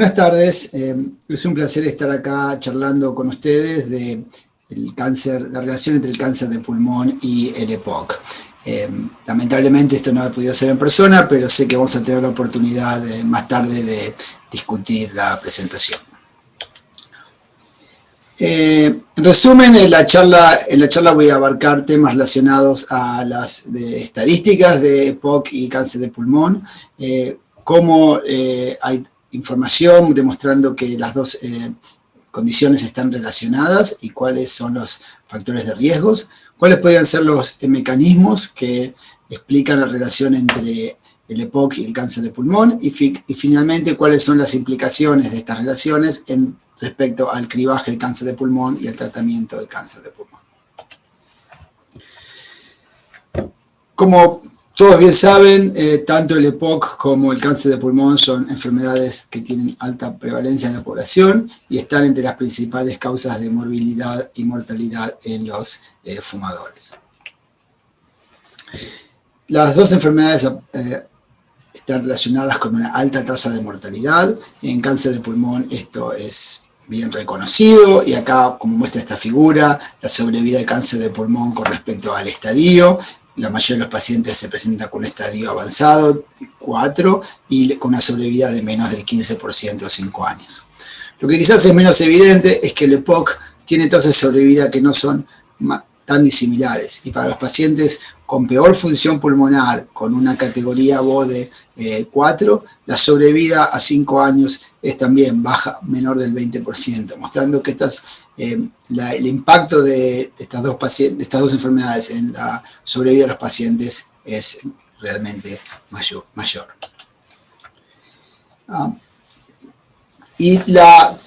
Buenas tardes, es un placer estar acá charlando con ustedes de el cáncer, la relación entre el cáncer de pulmón y el EPOC. Lamentablemente esto no ha podido ser en persona, pero sé que vamos a tener la oportunidad más tarde de discutir la presentación. En resumen, en la charla voy a abarcar temas relacionados a las estadísticas de EPOC y cáncer de pulmón, cómo hay información demostrando que las dos condiciones están relacionadas y cuáles son los factores de riesgos, cuáles podrían ser los mecanismos que explican la relación entre el EPOC y el cáncer de pulmón y finalmente cuáles son las implicaciones de estas relaciones respecto al cribaje de cáncer de pulmón y el tratamiento del cáncer de pulmón. Como todos bien saben, tanto el EPOC como el cáncer de pulmón son enfermedades que tienen alta prevalencia en la población y están entre las principales causas de morbilidad y mortalidad en los fumadores. Las dos enfermedades están relacionadas con una alta tasa de mortalidad. En cáncer de pulmón esto es bien reconocido y acá, como muestra esta figura, la sobrevida de cáncer de pulmón con respecto al estadio. La mayoría de los pacientes se presentan con un estadio avanzado, 4, y con una sobrevida de menos del 15% a 5 años. Lo que quizás es menos evidente es que el EPOC tiene tasas de sobrevida que no son tan disimilares. Y para los pacientes con peor función pulmonar, con una categoría BODE 4, la sobrevida a 5 años es también baja, menor del 20%, mostrando que el impacto de estas dos enfermedades en la sobrevida de los pacientes es realmente mayor. Y la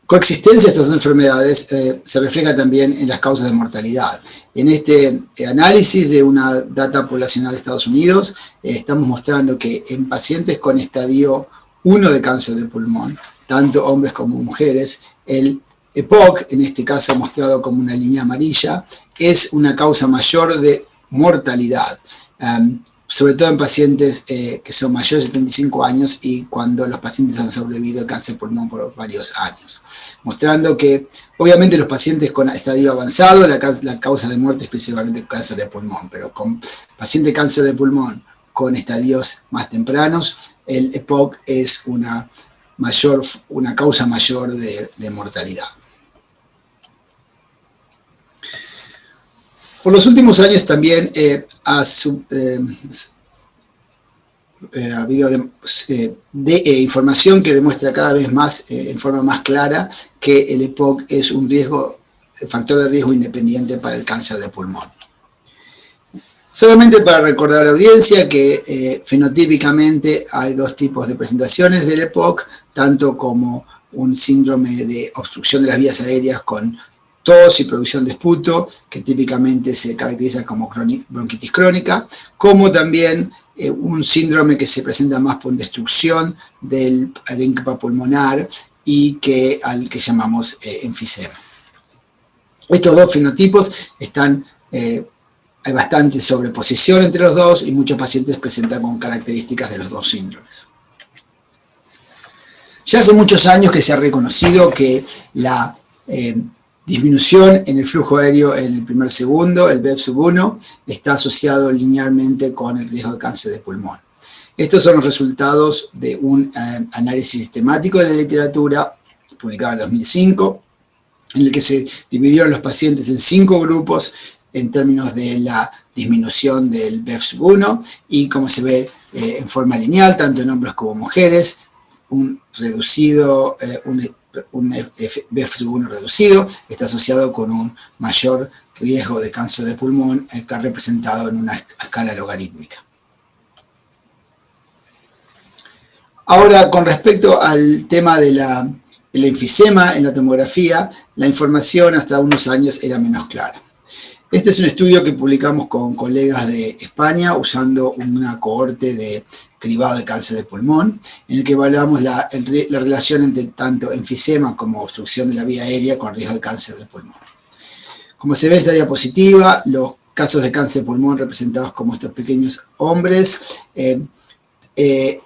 coexistencia de estas dos enfermedades se refleja también en las causas de mortalidad. En este análisis de una data poblacional de Estados Unidos, estamos mostrando que en pacientes con estadio 1 de cáncer de pulmón, tanto hombres como mujeres, el EPOC, en este caso mostrado como una línea amarilla, es una causa mayor de mortalidad, sobre todo en pacientes que son mayores de 75 años y cuando los pacientes han sobrevivido al cáncer de pulmón por varios años. Mostrando que, obviamente, los pacientes con estadio avanzado, la causa de muerte es principalmente cáncer de pulmón, pero con pacientes de cáncer de pulmón con estadios más tempranos, el EPOC es una causa mayor de mortalidad. Por los últimos años también ha habido información que demuestra cada vez más, en forma más clara, que el EPOC es un factor de riesgo independiente para el cáncer de pulmón. Solamente para recordar a la audiencia que fenotípicamente hay dos tipos de presentaciones del EPOC, tanto como un síndrome de obstrucción de las vías aéreas con tos y producción de esputo, que típicamente se caracteriza como bronquitis crónica, como también un síndrome que se presenta más por destrucción del parénquima pulmonar y al que llamamos enfisema. Estos dos fenotipos hay bastante sobreposición entre los dos y muchos pacientes presentan con características de los dos síndromes. Ya hace muchos años que se ha reconocido que la disminución en el flujo aéreo en el primer segundo, el BEP-1, está asociado linealmente con el riesgo de cáncer de pulmón. Estos son los resultados de un análisis sistemático de la literatura publicado en 2005, en el que se dividieron los pacientes en 5 grupos en términos de la disminución del BEP-1 y como se ve en forma lineal, tanto en hombres como mujeres, un BEP-1 reducido está asociado con un mayor riesgo de cáncer de pulmón, acá representado en una escala logarítmica. Ahora, con respecto al tema del enfisema en la tomografía, la información hasta unos años era menos clara. Este es un estudio que publicamos con colegas de España usando una cohorte de cribado de cáncer de pulmón, en el que evaluamos la relación entre tanto enfisema como obstrucción de la vía aérea con riesgo de cáncer de pulmón. Como se ve en esta diapositiva, los casos de cáncer de pulmón representados como estos pequeños hombres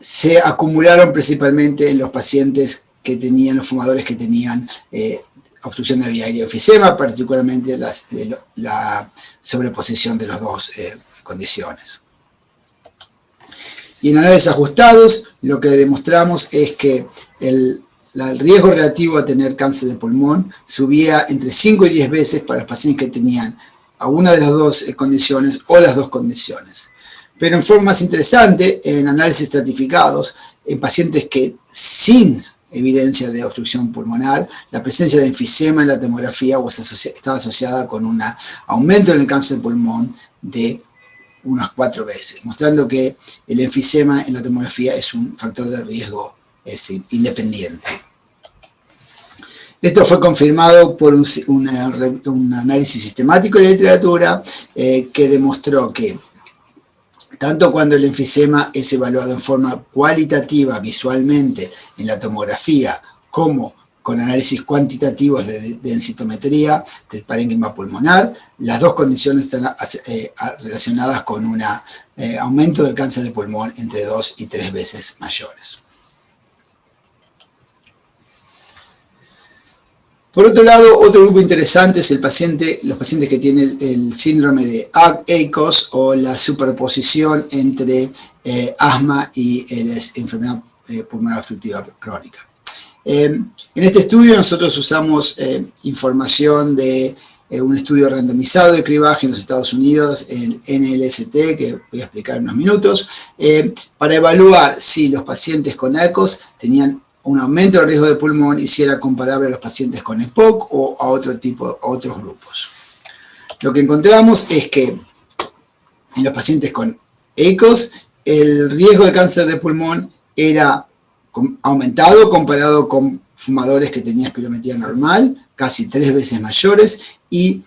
se acumularon principalmente en los pacientes que tenían los fumadores que tenían obstrucción de vía aérea, enfisema, particularmente la sobreposición de las dos condiciones. Y en análisis ajustados, lo que demostramos es que el riesgo relativo a tener cáncer de pulmón subía entre 5 y 10 veces para los pacientes que tenían alguna de las dos condiciones o las dos condiciones. Pero en forma más interesante, en análisis estratificados, en pacientes que sin evidencia de obstrucción pulmonar, la presencia de enfisema en la tomografía estaba asociada con un aumento en el cáncer de pulmón de unas 4 veces, mostrando que el enfisema en la tomografía es un factor de riesgo independiente. Esto fue confirmado por un análisis sistemático de la literatura que demostró que tanto cuando el enfisema es evaluado en forma cualitativa visualmente en la tomografía como con análisis cuantitativos de densitometría del parénquima pulmonar, las dos condiciones están relacionadas con un aumento del cáncer de pulmón entre 2 y 3 veces mayores. Por otro lado, otro grupo interesante es los pacientes que tienen el síndrome de ACOS o la superposición entre asma y enfermedad pulmonar obstructiva crónica. En este estudio nosotros usamos información de un estudio randomizado de cribaje en los Estados Unidos, en NLST, que voy a explicar en unos minutos, para evaluar si los pacientes con ACOS tenían un aumento del riesgo de pulmón y si era comparable a los pacientes con EPOC o a otros grupos. Lo que encontramos es que en los pacientes con ACOS el riesgo de cáncer de pulmón era aumentado comparado con fumadores que tenían espirometría normal, casi 3 veces mayores, y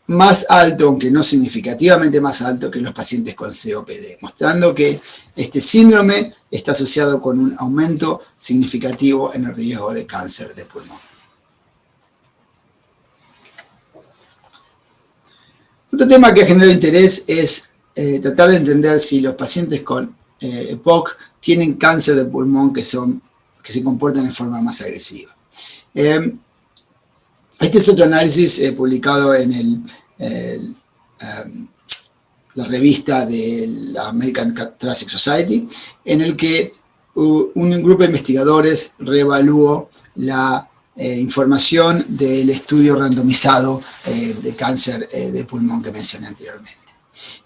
más alto, aunque no significativamente más alto, que los pacientes con COPD, mostrando que este síndrome está asociado con un aumento significativo en el riesgo de cáncer de pulmón. Otro tema que ha generado interés es tratar de entender si los pacientes con EPOC tienen cáncer de pulmón que se comportan en forma más agresiva. Este es otro análisis publicado en la revista de la American Thoracic Society, en el que un grupo de investigadores reevaluó la información del estudio randomizado de cáncer de pulmón que mencioné anteriormente.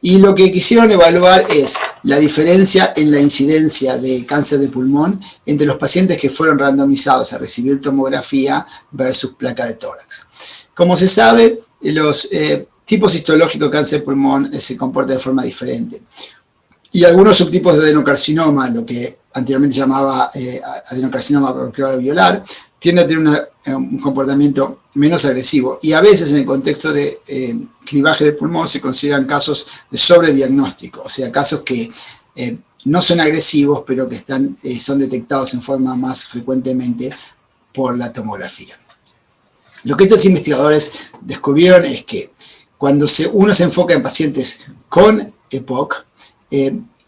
Y lo que quisieron evaluar es la diferencia en la incidencia de cáncer de pulmón entre los pacientes que fueron randomizados a recibir tomografía versus placa de tórax. Como se sabe, los tipos histológicos de cáncer de pulmón se comportan de forma diferente. Y algunos subtipos de adenocarcinoma, lo que anteriormente se llamaba adenocarcinoma bronquial-alveolar, tienden a tener un comportamiento menos agresivo. Y a veces en el contexto de clivaje de pulmón se consideran casos de sobrediagnóstico, o sea, casos que no son agresivos, pero que son detectados en forma más frecuentemente por la tomografía. Lo que estos investigadores descubrieron es que cuando uno se enfoca en pacientes con EPOC,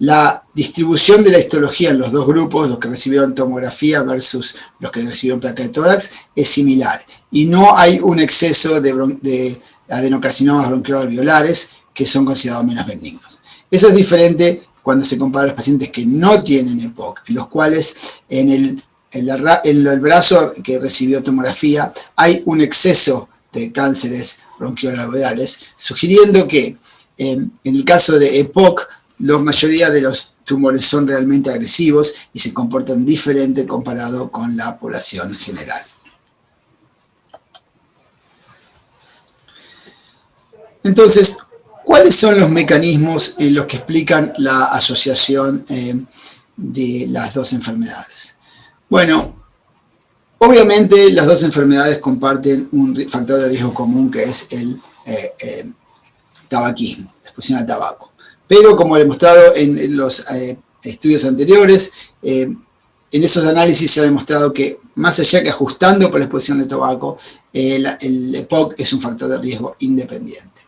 la distribución de la histología en los dos grupos, los que recibieron tomografía versus los que recibieron placa de tórax, es similar. Y no hay un exceso de adenocarcinomas bronquial-alveolares que son considerados menos benignos. Eso es diferente cuando se compara a los pacientes que no tienen EPOC, en los cuales en el brazo que recibió tomografía hay un exceso de cánceres bronquial-alveolares, sugiriendo que en el caso de EPOC, la mayoría de los tumores son realmente agresivos y se comportan diferente comparado con la población general. Entonces, ¿cuáles son los mecanismos en los que explican la asociación de las dos enfermedades? Bueno, obviamente las dos enfermedades comparten un factor de riesgo común que es el tabaquismo, la exposición al tabaco. Pero como he demostrado en los estudios anteriores, en esos análisis se ha demostrado que más allá que ajustando por la exposición de tabaco, el EPOC es un factor de riesgo independiente.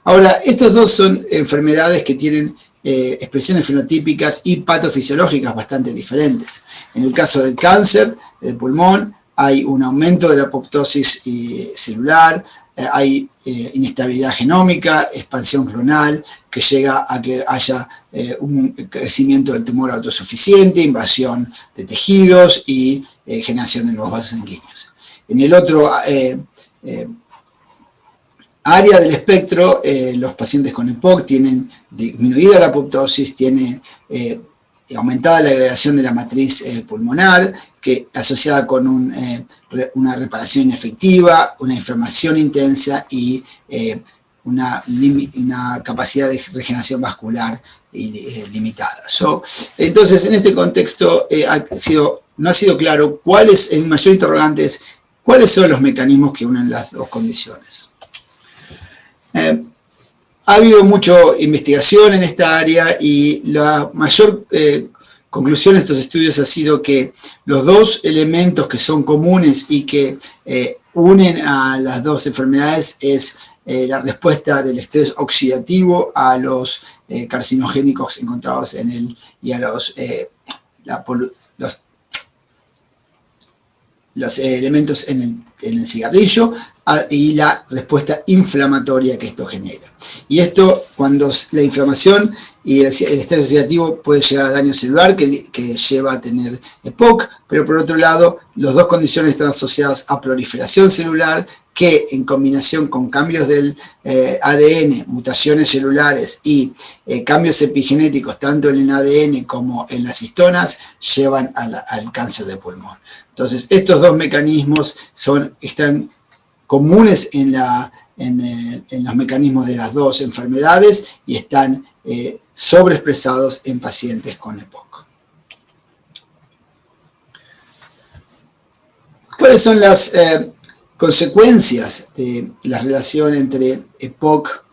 Ahora, estos dos son enfermedades que tienen expresiones fenotípicas y patofisiológicas bastante diferentes. En el caso del cáncer de pulmón, hay un aumento de la apoptosis celular, hay inestabilidad genómica, expansión clonal, que llega a que haya un crecimiento del tumor autosuficiente, invasión de tejidos y generación de nuevos vasos sanguíneos. En el otro área del espectro, los pacientes con EPOC tienen disminuida la apoptosis, tienen aumentada la agregación de la matriz pulmonar, que asociada con una reparación inefectiva, una inflamación intensa y una capacidad de regeneración vascular limitada. Entonces, en este contexto, no ha sido claro cuáles, el mayor interrogante es cuáles son los mecanismos que unen las dos condiciones. Ha habido mucha investigación en esta área y la mayor conclusión de estos estudios ha sido que los dos elementos que son comunes y que unen a las dos enfermedades es la respuesta del estrés oxidativo a los carcinogénicos encontrados y a los elementos en el cigarrillo y la respuesta inflamatoria que esto genera. Y esto, cuando la inflamación y el estrés oxidativo puede llegar a daño celular que lleva a tener EPOC, pero por otro lado, las dos condiciones están asociadas a proliferación celular, que en combinación con cambios del ADN, mutaciones celulares y cambios epigenéticos, tanto en el ADN como en las histonas, llevan al cáncer de pulmón. Entonces, estos dos mecanismos están comunes en los mecanismos de las dos enfermedades y están sobreexpresados en pacientes con EPOC. ¿Cuáles son las consecuencias de la relación entre EPOC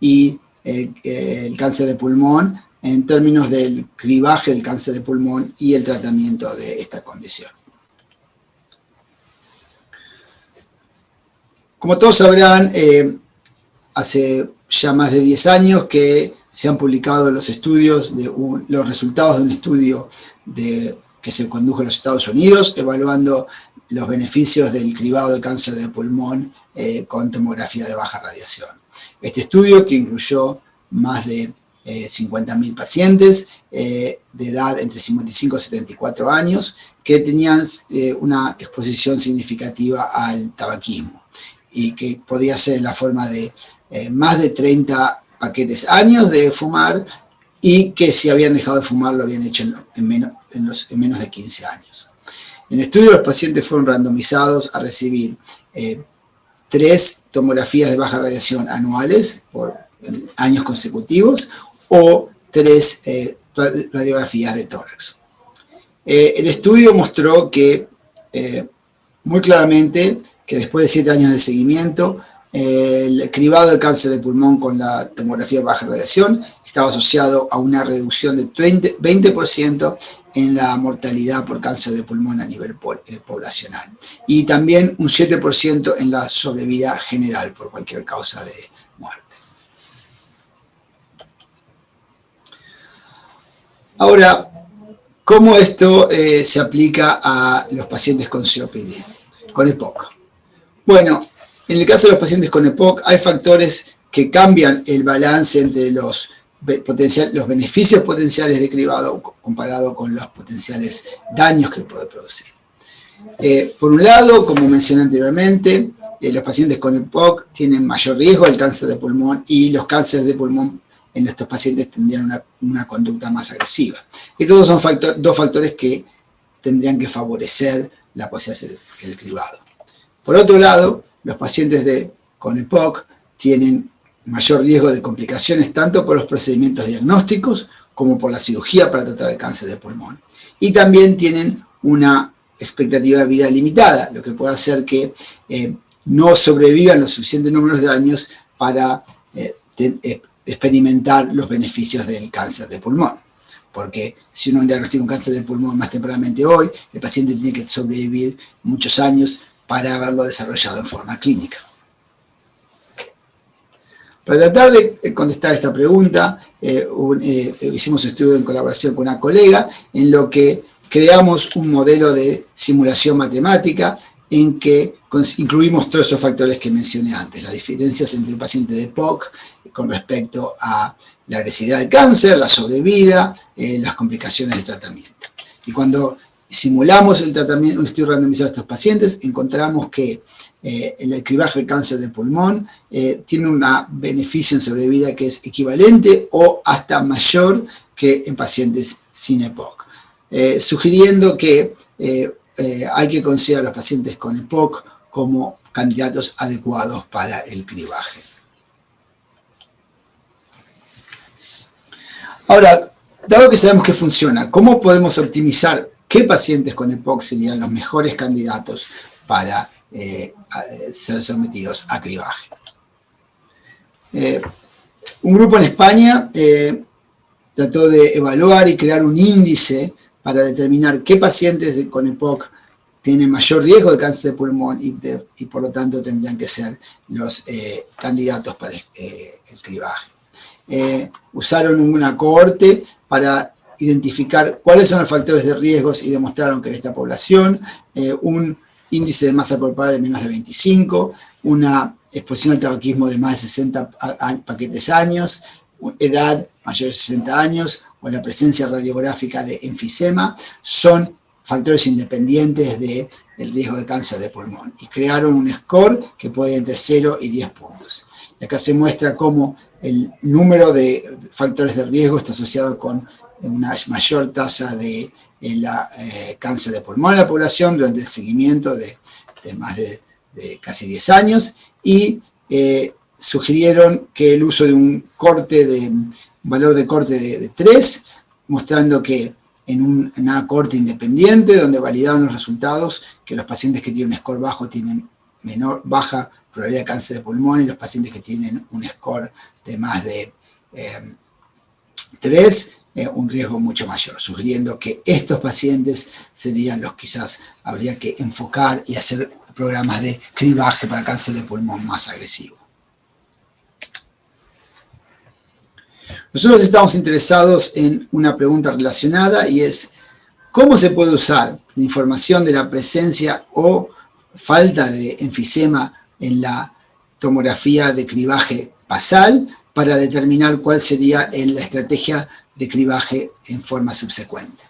y el cáncer de pulmón en términos del clivaje del cáncer de pulmón y el tratamiento de esta condición? Como todos sabrán, hace ya más de 10 años que se han publicado los resultados de un estudio que se condujo en los Estados Unidos, evaluando los beneficios del cribado de cáncer de pulmón con tomografía de baja radiación. Este estudio, que incluyó más de 50.000 pacientes de edad entre 55 y 74 años, que tenían una exposición significativa al tabaquismo, y que podía ser en la forma de más de 30 paquetes años de fumar, y que si habían dejado de fumar lo habían hecho en menos de 15 años. En el estudio, los pacientes fueron randomizados a recibir 3 tomografías de baja radiación anuales por años consecutivos o 3 radiografías de tórax. El estudio mostró que muy claramente que después de 7 años de seguimiento, el cribado de cáncer de pulmón con la tomografía de baja radiación estaba asociado a una reducción de 20% en la mortalidad por cáncer de pulmón a nivel poblacional, y también un 7% en la sobrevida general por cualquier causa de muerte. Ahora, ¿cómo esto se aplica a los pacientes con COPD, con EPOC? Bueno, en el caso de los pacientes con EPOC hay factores que cambian el balance entre los beneficios potenciales de cribado comparado con los potenciales daños que puede producir. Por un lado, como mencioné anteriormente, los pacientes con EPOC tienen mayor riesgo del cáncer de pulmón, y los cánceres de pulmón en estos pacientes tendrían una conducta más agresiva. Estos son dos factores que tendrían que favorecer la posibilidad de hacer el cribado. Por otro lado, los pacientes con EPOC tienen mayor riesgo de complicaciones tanto por los procedimientos diagnósticos como por la cirugía para tratar el cáncer de pulmón. Y también tienen una expectativa de vida limitada, lo que puede hacer que no sobrevivan los suficientes números de años para experimentar los beneficios del cáncer de pulmón. Porque si uno diagnostica un cáncer de pulmón más tempranamente hoy, el paciente tiene que sobrevivir muchos años para haberlo desarrollado en forma clínica. Para tratar de contestar esta pregunta, hicimos un estudio en colaboración con una colega, en lo que creamos un modelo de simulación matemática en que incluimos todos esos factores que mencioné antes, las diferencias entre un paciente de POC con respecto a la agresividad del cáncer, la sobrevida, las complicaciones de tratamiento. Y cuando simulamos el tratamiento, un estudio randomizado de estos pacientes, encontramos que el cribaje de cáncer de pulmón tiene un beneficio en sobrevida que es equivalente o hasta mayor que en pacientes sin EPOC, sugiriendo que hay que considerar a los pacientes con EPOC como candidatos adecuados para el cribaje. Ahora, dado que sabemos que funciona, ¿cómo podemos optimizar qué pacientes con EPOC serían los mejores candidatos para ser sometidos a cribaje? Un grupo en España trató de evaluar y crear un índice para determinar qué pacientes con EPOC tienen mayor riesgo de cáncer de pulmón y por lo tanto tendrían que ser los candidatos para el cribaje. Usaron una cohorte para identificar cuáles son los factores de riesgos y demostraron que en esta población un índice de masa corporal de menos de 25, una exposición al tabaquismo de más de 60 paquetes años, edad mayor de 60 años o la presencia radiográfica de enfisema son factores independientes del riesgo de cáncer de pulmón y crearon un score que puede ir entre 0 y 10 puntos. Y acá se muestra cómo el número de factores de riesgo está asociado con una mayor tasa de cáncer de pulmón en la población durante el seguimiento de más de casi 10 años y sugirieron que el uso de un valor de corte de 3, mostrando que en una corte independiente donde validaron los resultados que los pacientes que tienen un score bajo tienen baja probabilidad de cáncer de pulmón y los pacientes que tienen un score de más de 3, un riesgo mucho mayor, sugiriendo que estos pacientes serían los quizás habría que enfocar y hacer programas de cribaje para cáncer de pulmón más agresivo. Nosotros estamos interesados en una pregunta relacionada y es ¿cómo se puede usar la información de la presencia o falta de enfisema en la tomografía de cribaje basal para determinar cuál sería la estrategia de cribaje en forma subsecuente?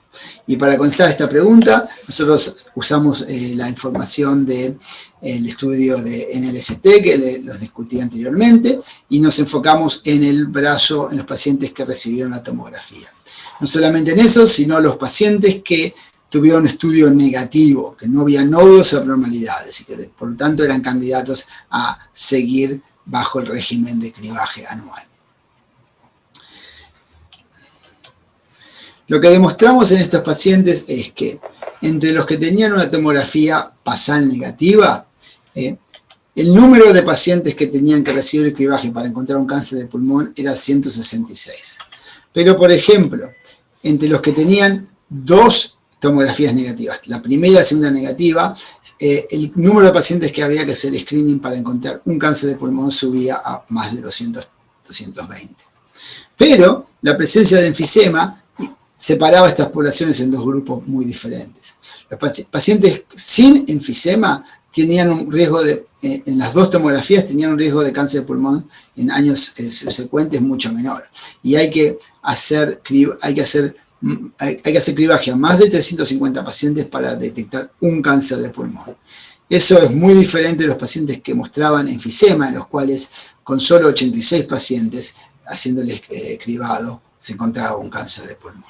Y para contestar esta pregunta, nosotros usamos la información del estudio de NLST, que los discutí anteriormente, y nos enfocamos en el brazo, en los pacientes que recibieron la tomografía. No solamente en eso, sino los pacientes que tuvieron un estudio negativo, que no había nódulos o abnormalidades, y que por lo tanto eran candidatos a seguir bajo el régimen de cribaje anual. Lo que demostramos en estos pacientes es que entre los que tenían una tomografía basal negativa, el número de pacientes que tenían que recibir el cribaje para encontrar un cáncer de pulmón era 166. Pero, por ejemplo, entre los que tenían 2 tomografías negativas, la primera y la segunda negativa, el número de pacientes que había que hacer screening para encontrar un cáncer de pulmón subía a más de 220. Pero la presencia de enfisema separaba estas poblaciones en 2 grupos muy diferentes. Los pacientes sin enfisema tenían un riesgo en las 2 tomografías tenían un riesgo de cáncer de pulmón en años subsecuentes mucho menor. Y hay que hacer cribaje a más de 350 pacientes para detectar un cáncer de pulmón. Eso es muy diferente de los pacientes que mostraban enfisema, en los cuales con solo 86 pacientes haciéndoles cribado se encontraba un cáncer de pulmón.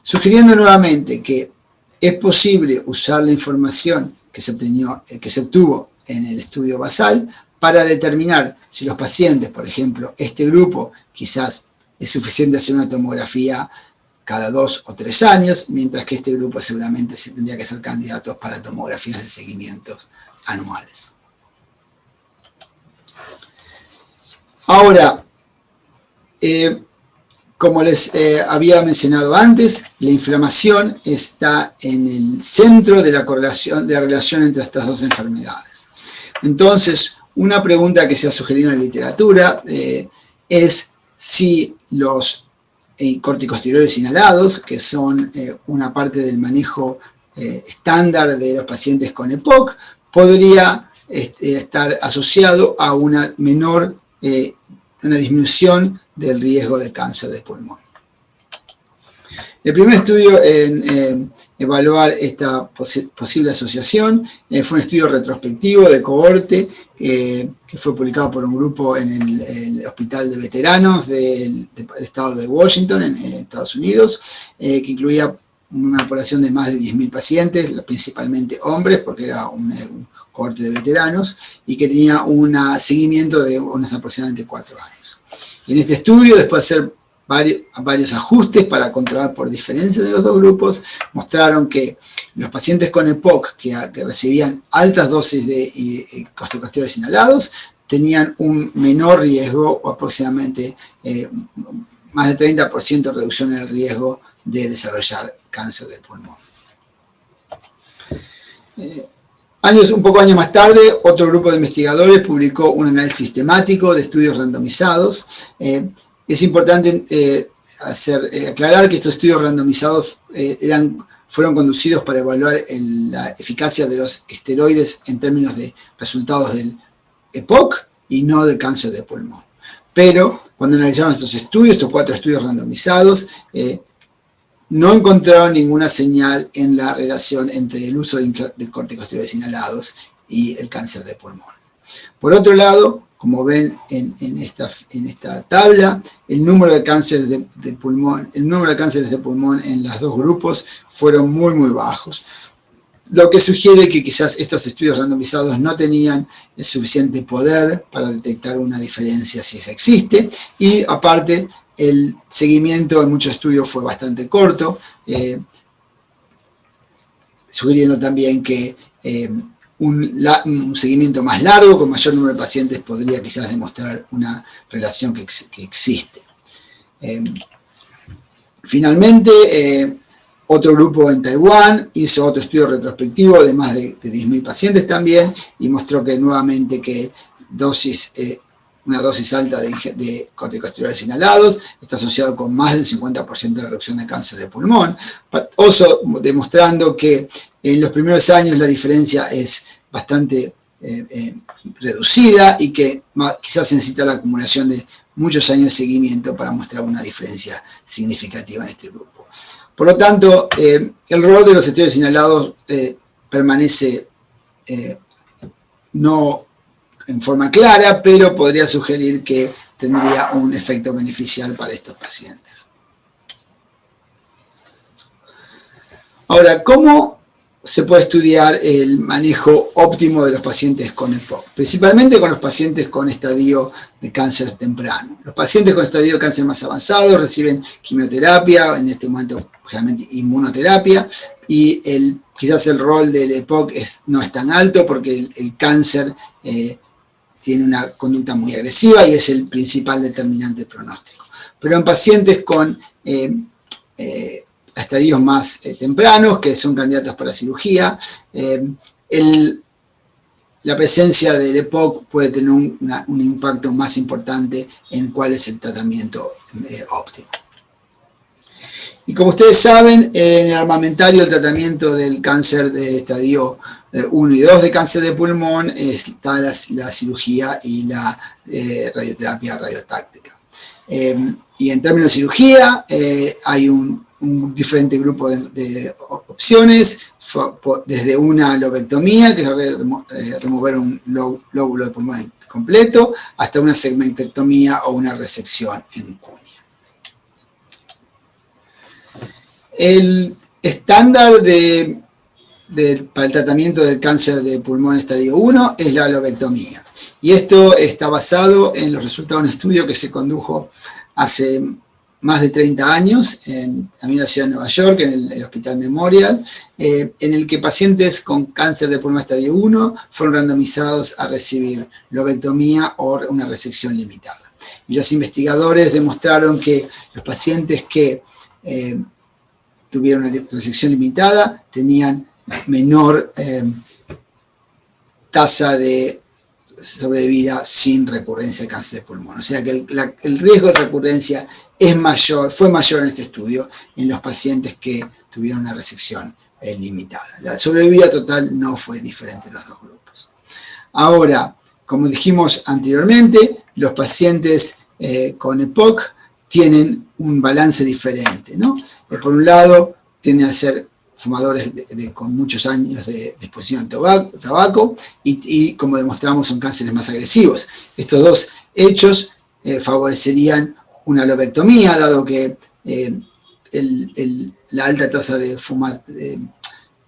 Sugiriendo nuevamente que es posible usar la información que se obtuvo en el estudio basal para determinar si los pacientes, por ejemplo, este grupo, quizás es suficiente hacer una tomografía cada 2 o 3 años, mientras que este grupo seguramente se tendría que ser candidatos para tomografías de seguimientos anuales. Ahora, como les había mencionado antes, la inflamación está en el centro de la relación entre estas 2 enfermedades. Entonces, una pregunta que se ha sugerido en la literatura es si los corticosteroides inhalados, que son una parte del manejo estándar de los pacientes con EPOC, podría estar asociado a una una disminución del riesgo de cáncer de pulmón. El primer estudio en evaluar esta posible asociación fue un estudio retrospectivo de cohorte que fue publicado por un grupo en el Hospital de Veteranos del estado de Washington, en Estados Unidos, que incluía una población de más de 10.000 pacientes, principalmente hombres, porque era un cohorte de veteranos, y que tenía un seguimiento de unos aproximadamente 4 años. Y en este estudio, después de hacer varios ajustes para controlar por diferencias de los dos grupos, mostraron que los pacientes con EPOC que recibían altas dosis de corticosteroides inhalados tenían un menor riesgo, o aproximadamente más de 30% de reducción en el riesgo de desarrollar cáncer de pulmón. Un poco años más tarde, otro grupo de investigadores publicó un análisis sistemático de estudios randomizados. Es importante aclarar que estos estudios randomizados fueron conducidos para evaluar la eficacia de los esteroides en términos de resultados del EPOC y no de cáncer de pulmón. Pero cuando analizaron estos 4 estudios randomizados, no encontraron ninguna señal en la relación entre el uso de corticosteroides inhalados y el cáncer de pulmón. Por otro lado, como ven en esta tabla, el número de cánceres de pulmón en los dos grupos fueron muy bajos, lo que sugiere que quizás estos estudios randomizados no tenían el suficiente poder para detectar una diferencia si esa existe, y aparte el seguimiento en muchos estudios fue bastante corto, sugiriendo también que un seguimiento más largo, con mayor número de pacientes, podría quizás demostrar una relación que existe. Finalmente, otro grupo en Taiwán hizo otro estudio retrospectivo de más de 10.000 pacientes también, y mostró que nuevamente que una dosis alta de corticosteroides inhalados está asociado con más del 50% de reducción de cáncer de pulmón, demostrando que en los primeros años la diferencia es bastante reducida y que quizás se necesita la acumulación de muchos años de seguimiento para mostrar una diferencia significativa en este grupo. Por lo tanto, el rol de los esteroides inhalados permanece no en forma clara, pero podría sugerir que tendría un efecto beneficial para estos pacientes. Ahora, ¿cómo se puede estudiar el manejo óptimo de los pacientes con EPOC? Principalmente con los pacientes con estadio de cáncer temprano. Los pacientes con estadio de cáncer más avanzado reciben quimioterapia, en este momento generalmente inmunoterapia, y quizás el rol del EPOC no es tan alto porque el cáncer tiene una conducta muy agresiva y es el principal determinante pronóstico. Pero en pacientes con estadios más tempranos, que son candidatos para cirugía, la presencia del EPOC puede tener un impacto más importante en cuál es el tratamiento óptimo. Y como ustedes saben, en el armamentario el tratamiento del cáncer de estadio 1 y 2 de cáncer de pulmón está la cirugía y la radioterapia radiotáctica. Y en términos de cirugía hay un diferente grupo de opciones, desde una lobectomía, que es remover un lóbulo de pulmón completo, hasta una segmentectomía o una resección en cuña. El estándar para el tratamiento del cáncer de pulmón estadio 1 es la lobectomía. Y esto está basado en los resultados de un estudio que se condujo hace más de 30 años en la ciudad de Nueva York, en el Hospital Memorial, en el que pacientes con cáncer de pulmón estadio 1 fueron randomizados a recibir lobectomía o una resección limitada. Y los investigadores demostraron que los pacientes que tuvieron una resección limitada tenían menor tasa de sobrevida sin recurrencia de cáncer de pulmón. O sea que el riesgo de recurrencia es mayor, fue mayor en este estudio en los pacientes que tuvieron una resección limitada. La sobrevida total no fue diferente en los dos grupos. Ahora, como dijimos anteriormente, los pacientes con EPOC tienen un balance diferente, ¿no? Por un lado, tienden a ser fumadores con muchos años de exposición al tabaco y como demostramos son cánceres más agresivos. Estos dos hechos favorecerían una lobectomía, dado que la alta tasa de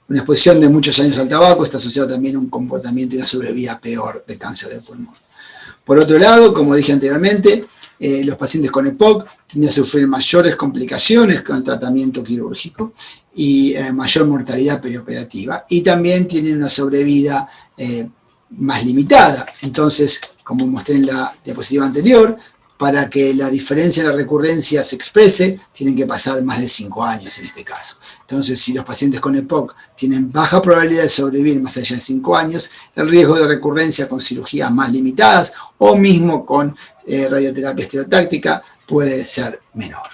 una exposición de muchos años al tabaco está asociado también a un comportamiento y una sobrevida peor de cáncer de pulmón. Por otro lado, como dije anteriormente, los pacientes con EPOC tienden a sufrir mayores complicaciones con el tratamiento quirúrgico y mayor mortalidad perioperativa, y también tienen una sobrevida más limitada. Entonces, como mostré en la diapositiva anterior, para que la diferencia de la recurrencia se exprese, tienen que pasar más de 5 años en este caso. Entonces, si los pacientes con EPOC tienen baja probabilidad de sobrevivir más allá de 5 años, el riesgo de recurrencia con cirugías más limitadas o mismo con radioterapia estereotáctica puede ser menor.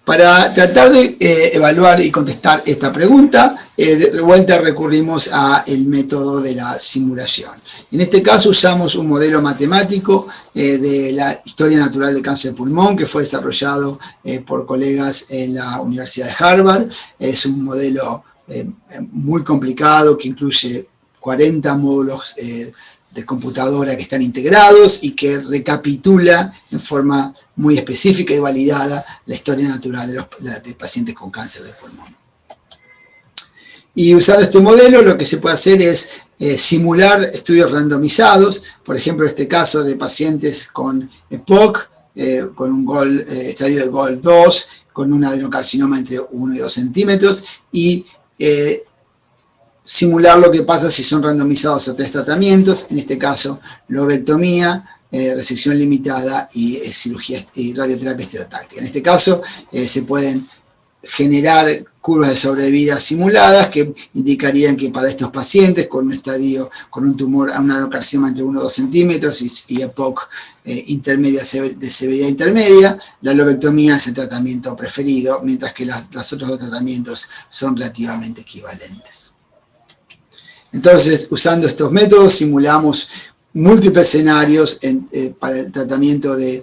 Para tratar de evaluar y contestar esta pregunta, de vuelta recurrimos al método de la simulación. En este caso usamos un modelo matemático de la historia natural de cáncer de pulmón que fue desarrollado por colegas en la Universidad de Harvard. Es un modelo muy complicado que incluye 40 módulos de computadora que están integrados y que recapitula en forma muy específica y validada la historia natural de pacientes con cáncer de pulmón. Y usando este modelo lo que se puede hacer es simular estudios randomizados, por ejemplo en este caso de pacientes con EPOC, con un estadio de GOL 2, con un adenocarcinoma entre 1 y 2 centímetros, y simular lo que pasa si son randomizados a 3 tratamientos, en este caso lobectomía, resección limitada y cirugía y radioterapia estereotáctica. En este caso se pueden generar curvas de sobrevida simuladas que indicarían que para estos pacientes con un estadio, con un tumor, un adenocarcinoma entre 1 y 2 centímetros y EPOC intermedia de severidad intermedia, la lobectomía es el tratamiento preferido, mientras que los otros dos tratamientos son relativamente equivalentes. Entonces, usando estos métodos, simulamos múltiples escenarios para el tratamiento de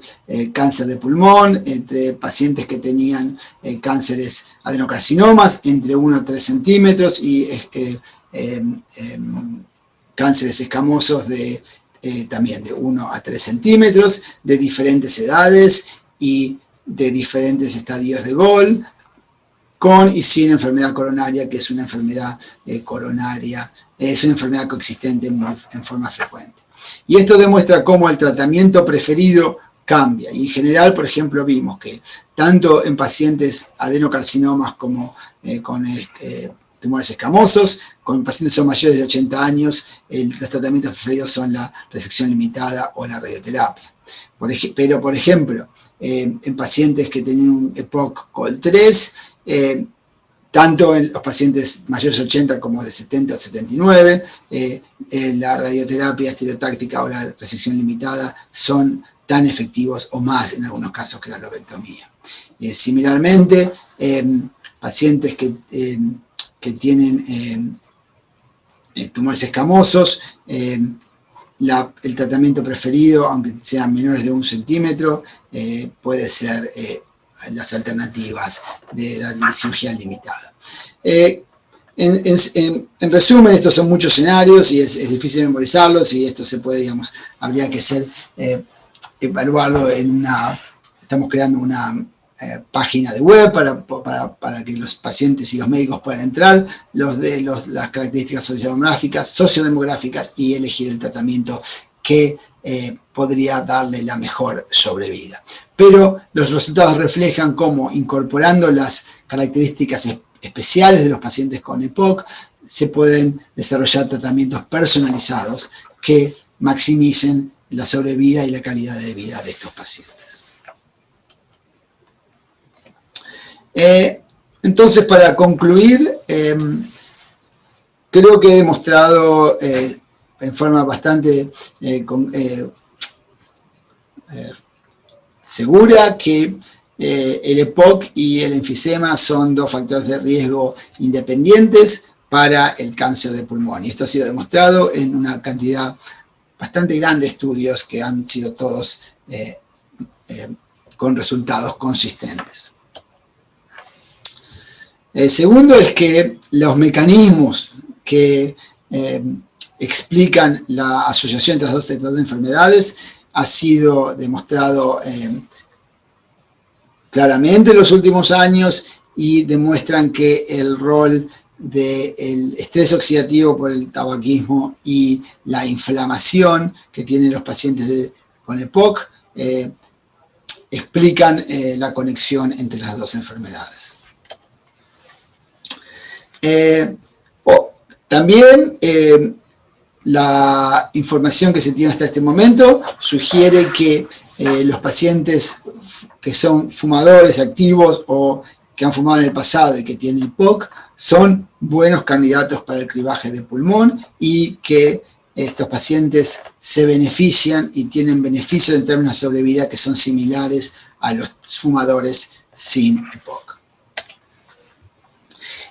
cáncer de pulmón, entre pacientes que tenían cánceres adenocarcinomas entre 1 a 3 centímetros y cánceres escamosos también de 1 a 3 centímetros, de diferentes edades y de diferentes estadios de GOL, con y sin enfermedad coronaria, que es una enfermedad coronaria, es una enfermedad coexistente en forma frecuente. Y esto demuestra cómo el tratamiento preferido cambia. Y en general, por ejemplo, vimos que tanto en pacientes adenocarcinomas como con tumores escamosos, con pacientes que son mayores de 80 años, los tratamientos preferidos son la resección limitada o la radioterapia. Pero, por ejemplo, en pacientes que tienen un EPOC GOL3, tanto en los pacientes mayores de 80 como de 70 a 79, la radioterapia estereotáctica o la resección limitada son tan efectivos o más en algunos casos que la lobectomía. Similarmente, pacientes que tienen tumores escamosos, el tratamiento preferido, aunque sean menores de 1 centímetro, puede ser las alternativas de la cirugía limitada. En resumen, estos son muchos escenarios y es difícil memorizarlos, y esto se puede, digamos, habría que evaluarlo estamos creando una página de web para que los pacientes y los médicos puedan entrar, las características sociodemográficas y elegir el tratamiento que podría darle la mejor sobrevida. Pero los resultados reflejan cómo, incorporando las características especiales de los pacientes con EPOC, se pueden desarrollar tratamientos personalizados que maximicen la sobrevida y la calidad de vida de estos pacientes. Entonces, para concluir, creo que he demostrado en forma bastante segura que el EPOC y el enfisema son dos factores de riesgo independientes para el cáncer de pulmón. Y esto ha sido demostrado en una cantidad bastante grande de estudios que han sido todos con resultados consistentes. El segundo es que los mecanismos que explican la asociación entre estas dos enfermedades ha sido demostrado claramente en los últimos años y demuestran que el rol del estrés oxidativo por el tabaquismo y la inflamación que tienen los pacientes con EPOC explican la conexión entre las dos enfermedades. También la información que se tiene hasta este momento sugiere que los pacientes que son fumadores activos o que han fumado en el pasado y que tienen EPOC son buenos candidatos para el cribaje de pulmón y que estos pacientes se benefician y tienen beneficios en términos de sobrevida que son similares a los fumadores sin EPOC.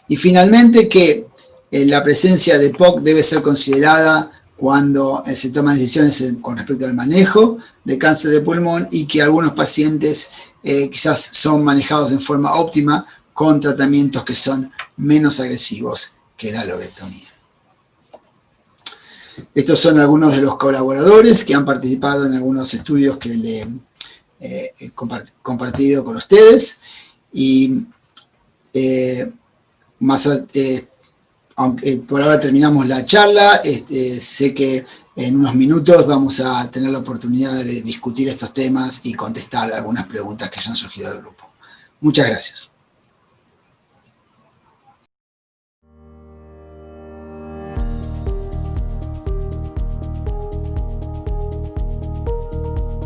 Y finalmente que la presencia de EPOC debe ser considerada cuando se toman decisiones con respecto al manejo de cáncer de pulmón y que algunos pacientes quizás son manejados en forma óptima con tratamientos que son menos agresivos que la lobectomía. Estos son algunos de los colaboradores que han participado en algunos estudios que le he compartido con ustedes y aunque por ahora terminamos la charla, sé que en unos minutos vamos a tener la oportunidad de discutir estos temas y contestar algunas preguntas que ya han surgido del grupo. Muchas gracias.